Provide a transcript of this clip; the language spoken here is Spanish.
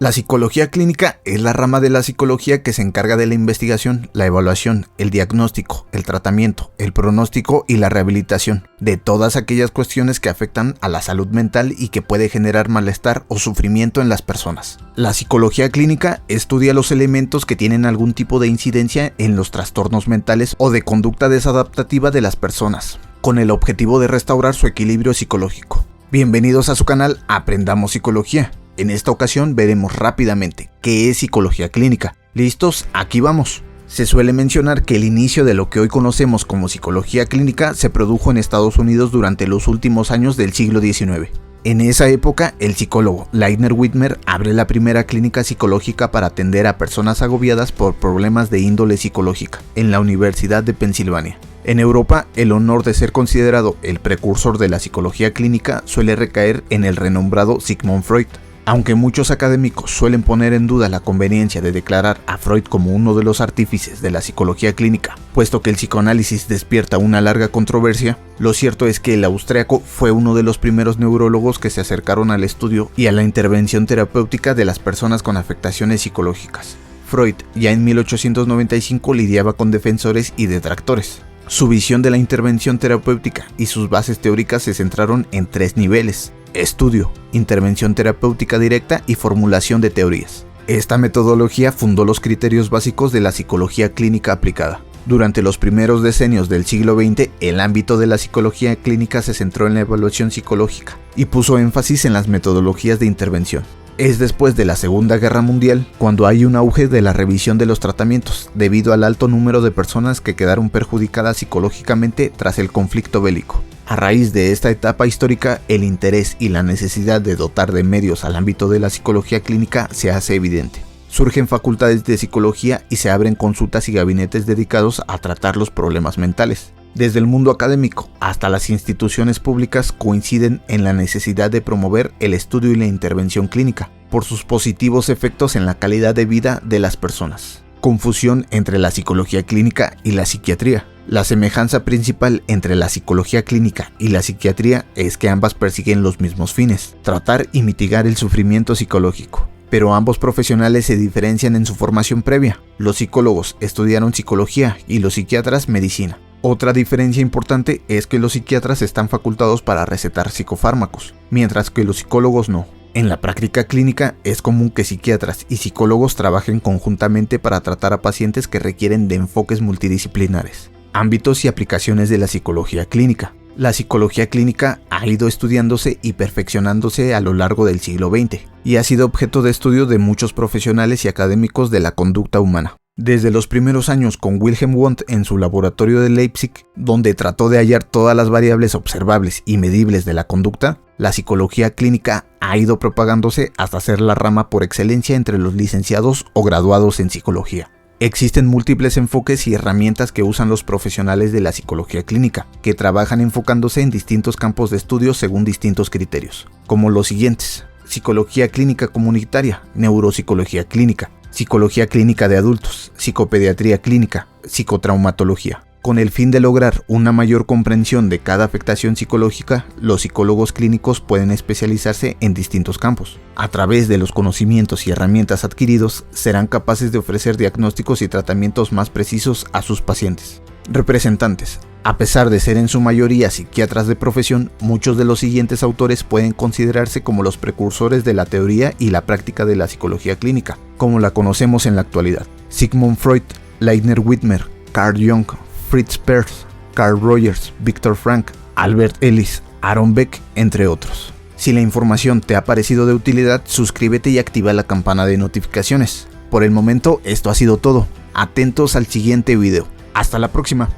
La psicología clínica es la rama de la psicología que se encarga de la investigación, la evaluación, el diagnóstico, el tratamiento, el pronóstico y la rehabilitación de todas aquellas cuestiones que afectan a la salud mental y que puede generar malestar o sufrimiento en las personas. La psicología clínica estudia los elementos que tienen algún tipo de incidencia en los trastornos mentales o de conducta desadaptativa de las personas, con el objetivo de restaurar su equilibrio psicológico. Bienvenidos a su canal Aprendamos Psicología. En esta ocasión veremos rápidamente qué es psicología clínica. ¿Listos? Aquí vamos. Se suele mencionar que el inicio de lo que hoy conocemos como psicología clínica se produjo en Estados Unidos durante los últimos años del siglo XIX. En esa época, el psicólogo Leonard Whitmer abre la primera clínica psicológica para atender a personas agobiadas por problemas de índole psicológica en la Universidad de Pensilvania. En Europa, el honor de ser considerado el precursor de la psicología clínica suele recaer en el renombrado Sigmund Freud. Aunque muchos académicos suelen poner en duda la conveniencia de declarar a Freud como uno de los artífices de la psicología clínica, puesto que el psicoanálisis despierta una larga controversia, lo cierto es que el austriaco fue uno de los primeros neurólogos que se acercaron al estudio y a la intervención terapéutica de las personas con afectaciones psicológicas. Freud ya en 1895 lidiaba con defensores y detractores. Su visión de la intervención terapéutica y sus bases teóricas se centraron en tres niveles: estudio, intervención terapéutica directa y formulación de teorías. Esta metodología fundó los criterios básicos de la psicología clínica aplicada. Durante los primeros decenios del siglo XX, el ámbito de la psicología clínica se centró en la evaluación psicológica y puso énfasis en las metodologías de intervención. Es después de la Segunda Guerra Mundial cuando hay un auge de la revisión de los tratamientos, debido al alto número de personas que quedaron perjudicadas psicológicamente tras el conflicto bélico. A raíz de esta etapa histórica, el interés y la necesidad de dotar de medios al ámbito de la psicología clínica se hace evidente. Surgen facultades de psicología y se abren consultas y gabinetes dedicados a tratar los problemas mentales. Desde el mundo académico hasta las instituciones públicas coinciden en la necesidad de promover el estudio y la intervención clínica, por sus positivos efectos en la calidad de vida de las personas. Confusión entre la psicología clínica y la psiquiatría. La semejanza principal entre la psicología clínica y la psiquiatría es que ambas persiguen los mismos fines: tratar y mitigar el sufrimiento psicológico. Pero ambos profesionales se diferencian en su formación previa. Los psicólogos estudiaron psicología y los psiquiatras medicina. Otra diferencia importante es que los psiquiatras están facultados para recetar psicofármacos, mientras que los psicólogos no. En la práctica clínica es común que psiquiatras y psicólogos trabajen conjuntamente para tratar a pacientes que requieren de enfoques multidisciplinares. Ámbitos y aplicaciones de la psicología clínica. La psicología clínica ha ido estudiándose y perfeccionándose a lo largo del siglo XX y ha sido objeto de estudio de muchos profesionales y académicos de la conducta humana. Desde los primeros años con Wilhelm Wundt en su laboratorio de Leipzig, donde trató de hallar todas las variables observables y medibles de la conducta, la psicología clínica ha ido propagándose hasta ser la rama por excelencia entre los licenciados o graduados en psicología. Existen múltiples enfoques y herramientas que usan los profesionales de la psicología clínica, que trabajan enfocándose en distintos campos de estudio según distintos criterios, como los siguientes: psicología clínica comunitaria, neuropsicología clínica, psicología clínica de adultos, psicopediatría clínica, psicotraumatología. Con el fin de lograr una mayor comprensión de cada afectación psicológica, los psicólogos clínicos pueden especializarse en distintos campos. A través de los conocimientos y herramientas adquiridos, serán capaces de ofrecer diagnósticos y tratamientos más precisos a sus pacientes. Representantes. A pesar de ser en su mayoría psiquiatras de profesión, muchos de los siguientes autores pueden considerarse como los precursores de la teoría y la práctica de la psicología clínica, como la conocemos en la actualidad: Sigmund Freud, Leonard Whitmer, Carl Jung, Fritz Perls, Carl Rogers, Viktor Frankl, Albert Ellis, Aaron Beck, entre otros. Si la información te ha parecido de utilidad, suscríbete y activa la campana de notificaciones. Por el momento, esto ha sido todo. Atentos al siguiente video. Hasta la próxima.